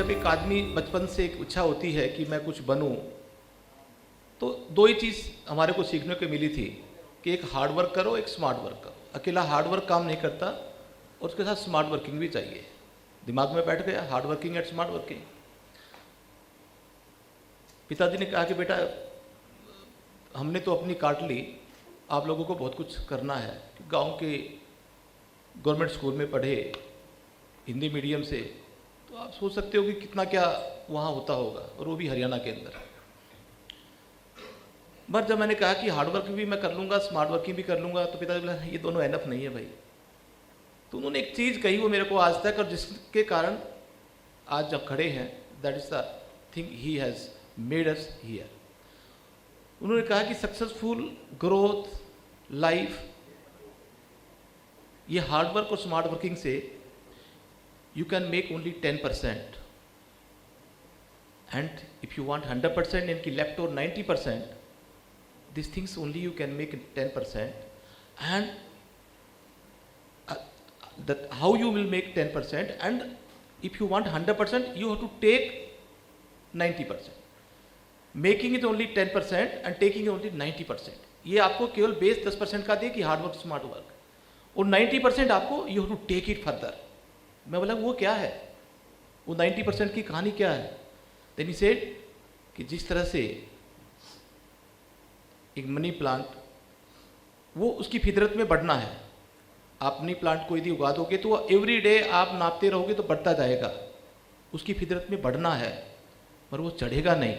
जब एक आदमी बचपन से एक इच्छा होती है कि मैं कुछ बनूं, तो दो ही चीज़ हमारे को सीखने को मिली थी कि एक हार्ड वर्क करो, एक स्मार्ट वर्क करो। अकेला हार्ड वर्क काम नहीं करता और उसके साथ स्मार्ट वर्किंग भी चाहिए। दिमाग में बैठ गया hard working and smart working. पिताजी ने कहा कि बेटा हमने तो अपनी काट ली, आप लोगों को बहुत कुछ करना है। गांव के गवर्नमेंट स्कूल में पढ़े, हिंदी मीडियम से, तो आप सोच सकते हो कि कितना क्या वहाँ होता होगा, और वो भी हरियाणा के अंदर। पर जब मैंने कहा कि हार्ड वर्क भी मैं कर लूँगा, स्मार्ट वर्किंग भी कर लूँगा, तो पिताजी बोला ये दोनों एनफ नहीं है भाई। तो उन्होंने एक चीज़ कही वो मेरे को आज तक, और जिसके कारण आज जब खड़े हैं, that is the thing he has made us here. उन्होंने कहा कि सक्सेसफुल ग्रोथ लाइफ, ये हार्ड वर्क और स्मार्ट वर्किंग से you can make only 10%, and if you want 100% and left or 90%, these things only you can make 10%, and that how you will make 10%, and if you want 100% you have to take 90%. Making it only 10% and taking only 90%, ये आपको केवल base 10% का दे कि hard work smart work, और 90% आपको you have to take it further. मैं बोला वो क्या है, वो 90% की कहानी क्या है? देन ही सेड कि जिस तरह से एक मनी प्लांट, वो उसकी फितरत में बढ़ना है। आप मनी प्लांट को यदि उगा दोगे तो एवरी डे आप नापते रहोगे तो बढ़ता जाएगा, उसकी फितरत में बढ़ना है, पर वो चढ़ेगा नहीं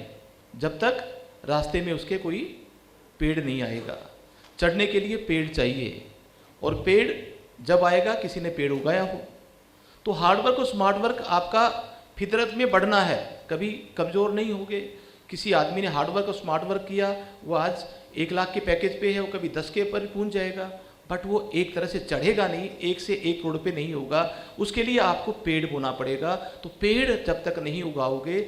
जब तक रास्ते में उसके कोई पेड़ नहीं आएगा। चढ़ने के लिए पेड़ चाहिए, और पेड़ जब आएगा किसी ने पेड़ उगाया हो। तो हार्ड वर्क और स्मार्ट वर्क आपका फितरत में बढ़ना है, कभी कमज़ोर नहीं होगे। किसी आदमी ने हार्ड वर्क और स्मार्ट वर्क किया, वो आज 1 लाख के पैकेज पे है, वो कभी 10 के पर पहुंच जाएगा, बट वो एक तरह से चढ़ेगा नहीं, 1 से 1 करोड़ पे नहीं होगा। उसके लिए आपको पेड़ बोना पड़ेगा। तो पेड़ जब तक नहीं उगाओगे,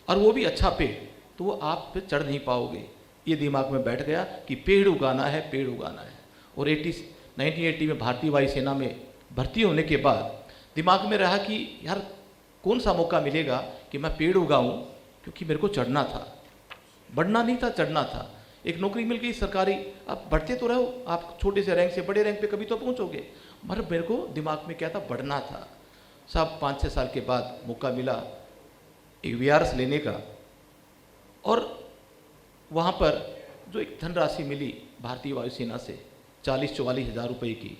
और वो भी अच्छा पेड़, तो वो आप पे चढ़ नहीं पाओगे। ये दिमाग में बैठ गया कि पेड़ उगाना है, पेड़ उगाना है। और 1980 में भारतीय वायुसेना में भर्ती होने के बाद दिमाग में रहा कि यार कौन सा मौका मिलेगा कि मैं पेड़ उगाऊं, क्योंकि मेरे को चढ़ना था, बढ़ना नहीं था, चढ़ना था। एक नौकरी मिल गई सरकारी, आप बढ़ते तो रहो, आप छोटे से रैंक से बड़े रैंक पे कभी तो पहुंचोगे, मगर मेरे को दिमाग में क्या था, बढ़ना था। सब 5-6 साल के बाद मौका मिला एक VRS लेने का, और वहाँ पर जो एक धनराशि मिली भारतीय वायुसेना से 40-44 हज़ार रुपये की,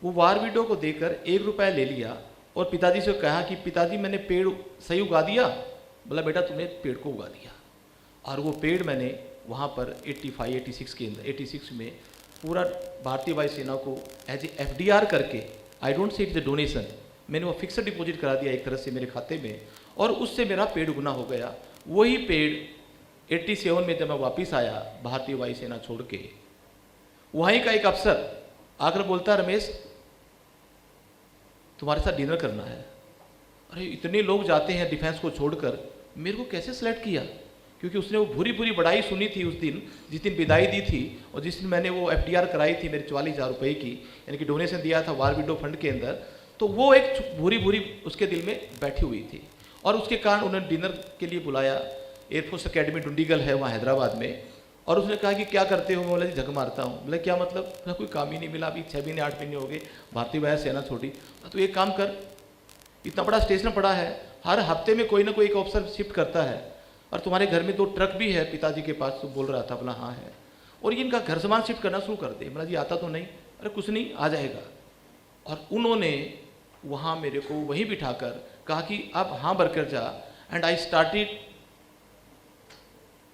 वो वार विडो को देकर 1 रुपया ले लिया और पिताजी से कहा कि पिताजी मैंने पेड़ सही उगा दिया। बोला बेटा तुमने पेड़ को उगा दिया। और वो पेड़ मैंने वहाँ पर 85-86 के अंदर 86 में पूरा भारतीय वायुसेना को एज ए FDR करके, I don't say it's a donation, मैंने वो फिक्स्ड डिपॉजिट करा दिया एक तरह से मेरे खाते में, और उससे मेरा पेड़ उगना हो गया। वही पेड़ 87 में जब मैं वापस आया भारतीय वायुसेना छोड़ के, वहीं का एक अफसर आकर बोलता रमेश तुम्हारे साथ डिनर करना है। अरे इतने लोग जाते हैं डिफेंस को छोड़कर, मेरे को कैसे सेलेक्ट किया? क्योंकि उसने वो बुरी बुरी बड़ाई सुनी थी उस दिन, जिस दिन विदाई दी थी, और जिस दिन मैंने वो FDR कराई थी मेरे 44 हज़ार रुपये की, यानी कि डोनेशन दिया था वार विडो फंड के अंदर। तो वो एक बुरी बुरी उसके दिल में बैठी हुई थी, और उसके कारण उन्होंने डिनर के लिए बुलाया। एयरफोर्स अकेडमी डुंडीगल है वहाँ हैदराबाद में, और उसने कहा कि क्या करते हो? मैं बोला जी झक मारता हूँ। बोले क्या मतलब? बोला कोई काम ही नहीं मिला, अभी 6 महीने 8 महीने हो गए, भारतीय वायुसेना छोड़ी। तो एक काम कर, इतना बड़ा स्टेशन पड़ा है, हर हफ्ते में कोई ना कोई एक ऑफिसर शिफ्ट करता है, और तुम्हारे घर में 2 ट्रक भी है पिताजी के पास, तो बोल रहा था। बोला हाँ है, और इनका घर सामान शिफ्ट करना शुरू कर दे। बोला जी आता तो नहीं। अरे कुछ नहीं, आ जाएगा। और उन्होंने वहाँ मेरे को वहीं बिठाकर कहा कि अब हाँ बरकर जा, एंड आई स्टार्टेड,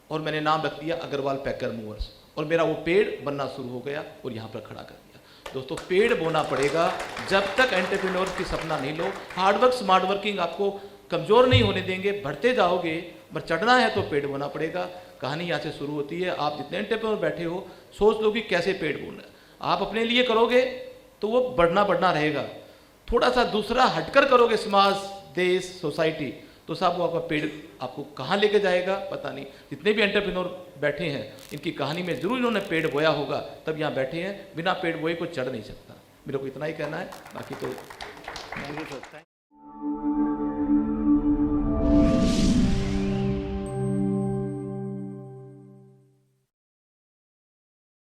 और मैंने नाम रख दिया अग्रवाल पैकर मूवर्स, और मेरा वो पेड़ बनना शुरू हो गया और यहाँ पर खड़ा कर दिया। दोस्तों पेड़ बोना पड़ेगा जब तक एंटरप्रेन्योर की सपना नहीं लो। हार्ड वर्क स्मार्ट वर्किंग आपको कमज़ोर नहीं होने देंगे, बढ़ते जाओगे, पर चढ़ना है तो पेड़ बोना पड़ेगा। कहानी यहाँ से शुरू होती है। आप जितने एंटरप्रेन्योर बैठे हो, सोच लो कि कैसे पेड़ बोना। आप अपने लिए करोगे तो वो बढ़ना रहेगा, थोड़ा सा दूसरा हटकर करोगे, समाज, देश, सोसाइटी, तो साहब वो आपका पेड़ आपको कहाँ लेके जाएगा पता नहीं। जितने भी एंटरप्रेन्योर बैठे हैं, इनकी कहानी में जरूर इन्होंने पेड़ बोया होगा, तब यहाँ बैठे हैं। बिना पेड़ बोए को चढ़ नहीं सकता। मेरे को इतना ही कहना है, बाकी तो